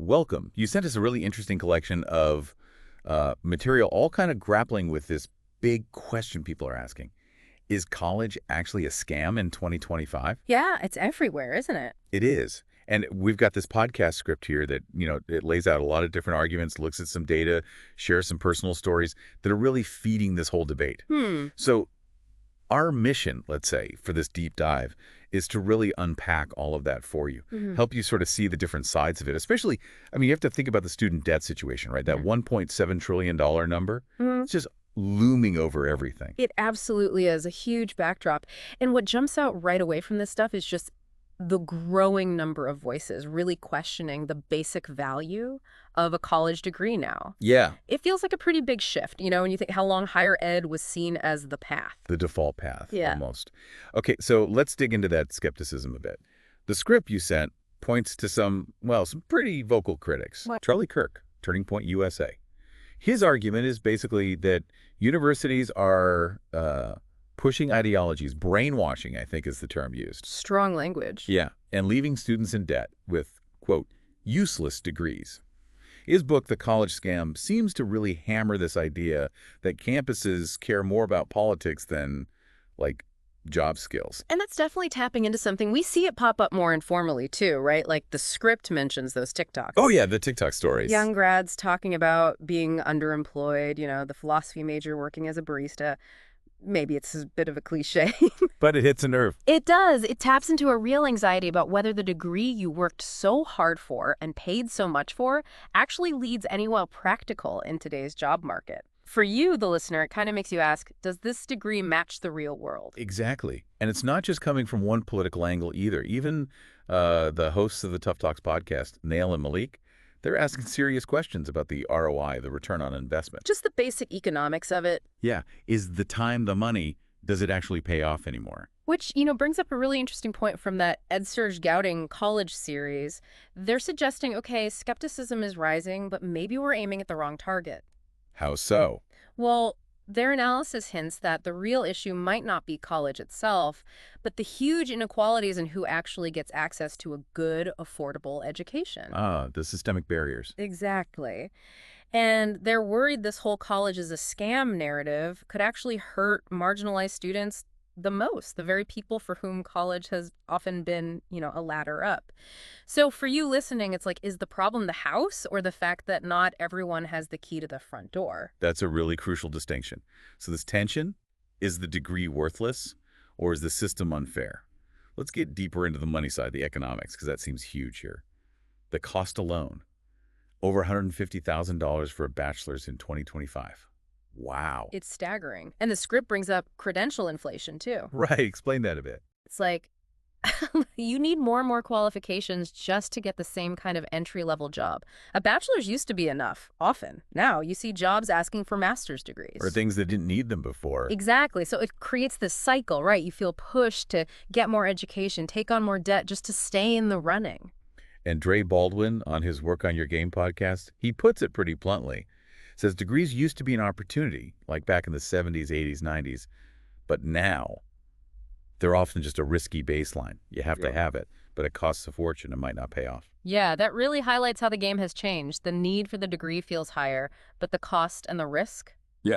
welcome. You sent us a really interesting collection of material, all kind of grappling with this big question people are asking. Is college actually a scam in 2025? Yeah, it's everywhere, isn't it? It is. And we've got this podcast script here that, it lays out a lot of different arguments, looks at some data, shares some personal stories that are really feeding this whole debate. So our mission, let's say, for this deep dive is to really unpack all of that for you, help you sort of see the different sides of it. Especially, you have to think about the student debt situation, right? That $1.7 trillion number, it's just looming over everything. It absolutely is a huge backdrop. And what jumps out right away from this stuff is just the growing number of voices really questioning the basic value of a college degree now. Yeah. It feels like a pretty big shift, when you think how long higher ed was seen as the path. The default path, Yeah. almost. Okay, so let's dig into that skepticism a bit. The script you sent points to some pretty vocal critics. What? Charlie Kirk, Turning Point USA. His argument is basically that universities are pushing ideologies, brainwashing, I think is the term used. Strong language. Yeah, and leaving students in debt with, quote, useless degrees. His book, The College Scam, seems to really hammer this idea that campuses care more about politics than, job skills. And that's definitely tapping into something. We see it pop up more informally, too, right? Like the script mentions those TikToks. Oh, yeah, the TikTok stories. Young grads talking about being underemployed, the philosophy major working as a barista. Maybe it's a bit of a cliche. But it hits a nerve. It does. It taps into a real anxiety about whether the degree you worked so hard for and paid so much for actually leads anywhere practical in today's job market. For you, the listener, it kind of makes you ask, does this degree match the real world? Exactly. And it's not just coming from one political angle either. Even the hosts of the Tough Talks podcast, Nail and Malik, they're asking serious questions about the ROI, the return on investment. Just the basic economics of it. Yeah. Is the time the money? Does it actually pay off anymore? Which, brings up a really interesting point from that EdSurge Gouting college series. They're suggesting, okay, skepticism is rising, but maybe we're aiming at the wrong target. How so? Well, their analysis hints that the real issue might not be college itself, but the huge inequalities in who actually gets access to a good, affordable education. The systemic barriers. Exactly. And they're worried this whole college is a scam narrative could actually hurt marginalized students the most, the very people for whom college has often been, a ladder up. So for you listening, it's like, is the problem the house or the fact that not everyone has the key to the front door? That's a really crucial distinction. So this tension, is the degree worthless or is the system unfair? Let's get deeper into the money side, the economics, because that seems huge here. The cost alone, over $150,000 for a bachelor's in 2025. Wow. It's staggering. And the script brings up credential inflation, too. Right. Explain that a bit. It's like, you need more and more qualifications just to get the same kind of entry-level job. A bachelor's used to be enough, often. Now, you see jobs asking for master's degrees. Or things that didn't need them before. Exactly. So it creates this cycle, right? You feel pushed to get more education, take on more debt just to stay in the running. And Dre Baldwin, on his Work on Your Game podcast, he puts it pretty bluntly. Says degrees used to be an opportunity, like back in the 70s, 80s, 90s, but now they're often just a risky baseline. You have to have it, but it costs a fortune and might not pay off. Yeah, that really highlights how the game has changed. The need for the degree feels higher, but the cost and the risk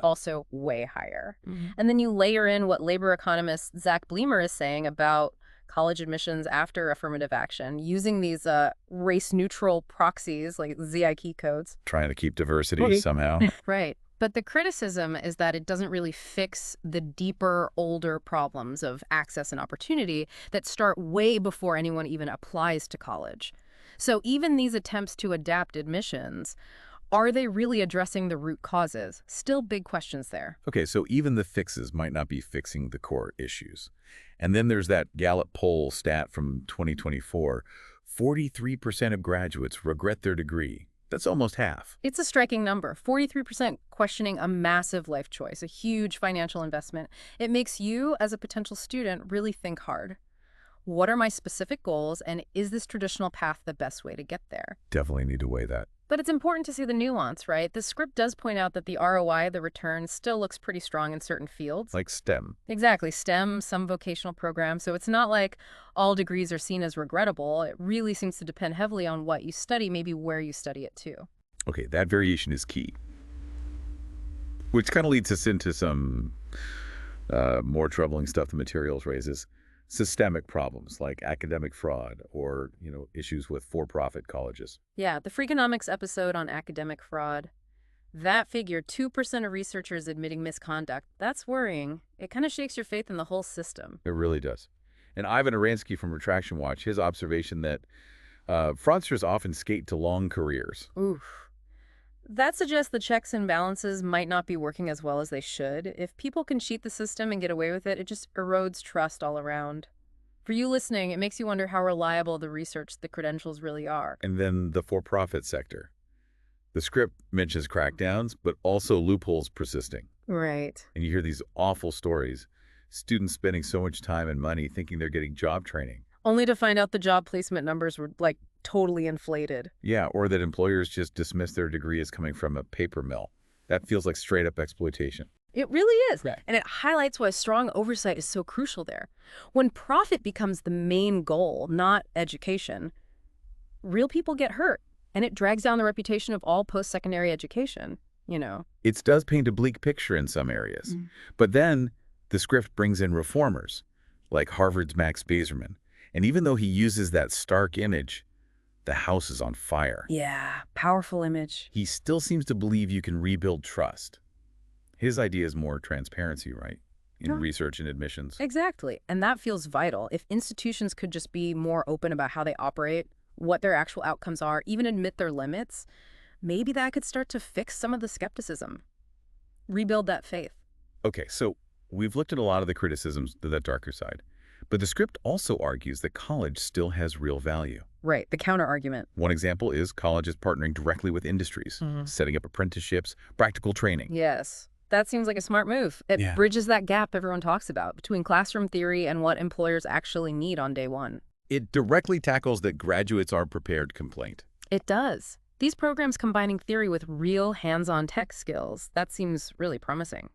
also way higher. And then you layer in what labor economist Zach Bleemer is saying about college admissions after affirmative action, using these race-neutral proxies like ZIK codes. Trying to keep diversity somehow. Right. But the criticism is that it doesn't really fix the deeper, older problems of access and opportunity that start way before anyone even applies to college. So even these attempts to adapt admissions, are they really addressing the root causes? Still big questions there. Okay, so even the fixes might not be fixing the core issues. And then there's that Gallup poll stat from 2024. 43% of graduates regret their degree. That's almost half. It's a striking number. 43% questioning a massive life choice, a huge financial investment. It makes you, as a potential student, really think hard. What are my specific goals, and is this traditional path the best way to get there? Definitely need to weigh that. But it's important to see the nuance, right? The script does point out that the ROI, the return, still looks pretty strong in certain fields. Like STEM. Exactly. STEM, some vocational programs. So it's not like all degrees are seen as regrettable. It really seems to depend heavily on what you study, maybe where you study it too. Okay, that variation is key. Which kind of leads us into some more troubling stuff the materials raises. Systemic problems like academic fraud or, issues with for-profit colleges. Yeah, the Freakonomics episode on academic fraud, that figure, 2% of researchers admitting misconduct, that's worrying. It kind of shakes your faith in the whole system. It really does. And Ivan Aransky from Retraction Watch, his observation that fraudsters often skate to long careers. Oof. That suggests the checks and balances might not be working as well as they should. If people can cheat the system and get away with it, it just erodes trust all around. For you listening, it makes you wonder how reliable the research, the credentials really are. And then the for-profit sector. The script mentions crackdowns, but also loopholes persisting. Right. And you hear these awful stories. Students spending so much time and money thinking they're getting job training. Only to find out the job placement numbers were, totally inflated. Yeah, or that employers just dismiss their degree as coming from a paper mill. That feels like straight-up exploitation. It really is. Right. And it highlights why strong oversight is so crucial there. When profit becomes the main goal, not education, real people get hurt. And it drags down the reputation of all post-secondary education, It does paint a bleak picture in some areas. But then the script brings in reformers, like Harvard's Max Bazerman. And even though he uses that stark image, the house is on fire. Yeah, powerful image. He still seems to believe you can rebuild trust. His idea is more transparency, right? In research and admissions. Exactly. And that feels vital. If institutions could just be more open about how they operate, what their actual outcomes are, even admit their limits, maybe that could start to fix some of the skepticism. Rebuild that faith. Okay, so we've looked at a lot of the criticisms to that darker side. But the script also argues that college still has real value. Right, the counter-argument. One example is colleges partnering directly with industries, setting up apprenticeships, practical training. Yes, that seems like a smart move. It bridges that gap everyone talks about between classroom theory and what employers actually need on day one. It directly tackles that graduates are prepared complaint. It does. These programs combining theory with real hands-on tech skills, that seems really promising.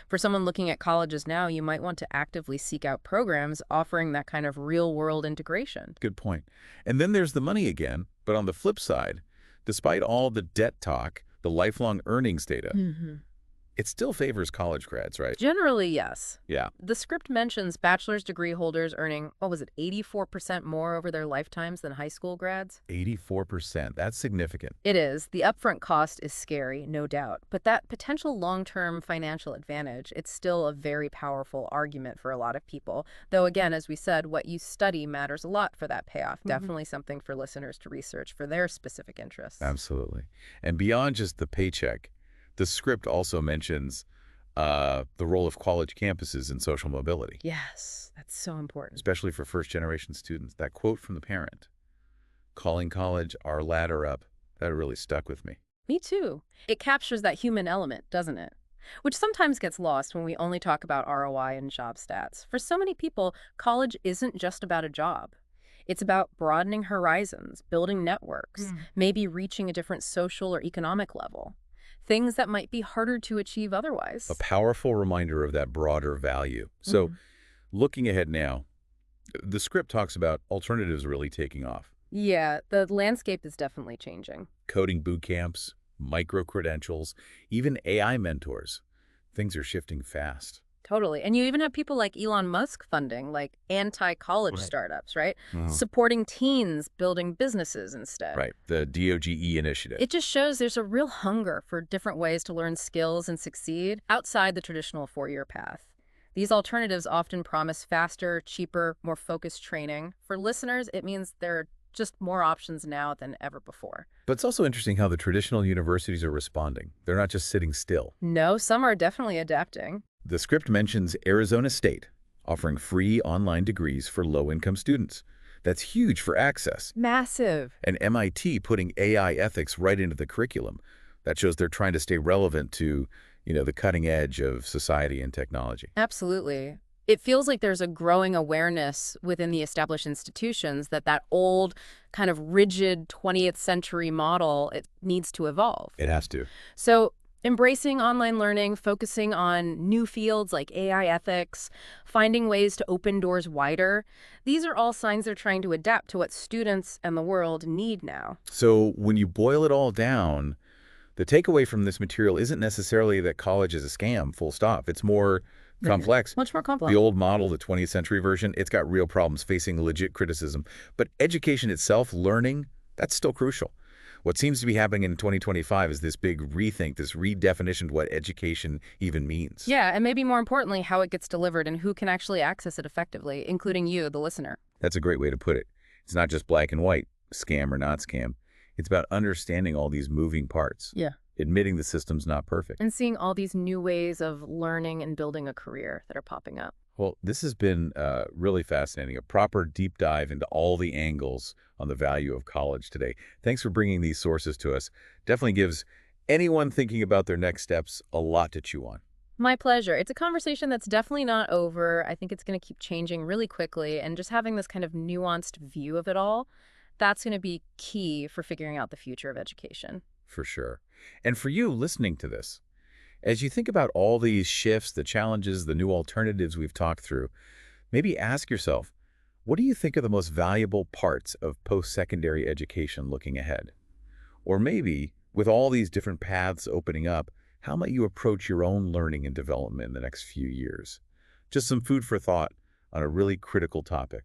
For someone looking at colleges now, you might want to actively seek out programs offering that kind of real-world integration. Good point. And then there's the money again. But on the flip side, despite all the debt talk, the lifelong earnings data, it still favors college grads, right? Generally, yes. Yeah. The script mentions bachelor's degree holders earning, 84% more over their lifetimes than high school grads? 84%. That's significant. It is. The upfront cost is scary, no doubt. But that potential long-term financial advantage, it's still a very powerful argument for a lot of people. Though, again, as we said, what you study matters a lot for that payoff. Definitely something for listeners to research for their specific interests. Absolutely. And beyond just the paycheck, the script also mentions the role of college campuses in social mobility. Yes, that's so important. Especially for first-generation students. That quote from the parent, calling college our ladder up, that really stuck with me. Me too. It captures that human element, doesn't it? Which sometimes gets lost when we only talk about ROI and job stats. For so many people, college isn't just about a job. It's about broadening horizons, building networks, maybe reaching a different social or economic level. Things that might be harder to achieve otherwise. A powerful reminder of that broader value. So looking ahead now, the script talks about alternatives really taking off. Yeah, the landscape is definitely changing. Coding boot camps, micro-credentials, even AI mentors. Things are shifting fast. Totally. And you even have people like Elon Musk funding, like anti-college startups, right? Supporting teens building businesses instead. Right. The DOGE initiative. It just shows there's a real hunger for different ways to learn skills and succeed outside the traditional four-year path. These alternatives often promise faster, cheaper, more focused training. For listeners, it means there are just more options now than ever before. But it's also interesting how the traditional universities are responding. They're not just sitting still. No, some are definitely adapting. The script mentions Arizona State offering free online degrees for low-income students. That's huge for access. Massive. And MIT putting AI ethics right into the curriculum. That shows they're trying to stay relevant to, the cutting edge of society and technology. Absolutely. It feels like there's a growing awareness within the established institutions that that old kind of rigid 20th century model, it needs to evolve. It has to. So embracing online learning, focusing on new fields like AI ethics, finding ways to open doors wider, these are all signs they're trying to adapt to what students and the world need now. So when you boil it all down, the takeaway from this material isn't necessarily that college is a scam, full stop. It's more complex. Much more complex. The old model, the 20th century version, it's got real problems facing legit criticism. But education itself, learning, that's still crucial. What seems to be happening in 2025 is this big rethink, this redefinition of what education even means. Yeah, and maybe more importantly, how it gets delivered and who can actually access it effectively, including you, the listener. That's a great way to put it. It's not just black and white, scam or not scam. It's about understanding all these moving parts. Yeah. Admitting the system's not perfect. And seeing all these new ways of learning and building a career that are popping up. Well, this has been really fascinating, a proper deep dive into all the angles on the value of college today. Thanks for bringing these sources to us. Definitely gives anyone thinking about their next steps a lot to chew on. My pleasure. It's a conversation that's definitely not over. I think it's going to keep changing really quickly, and just having this kind of nuanced view of it all, that's going to be key for figuring out the future of education. For sure. And for you listening to this, as you think about all these shifts, the challenges, the new alternatives we've talked through, maybe ask yourself, what do you think are the most valuable parts of post-secondary education looking ahead? Or maybe, with all these different paths opening up, how might you approach your own learning and development in the next few years? Just some food for thought on a really critical topic.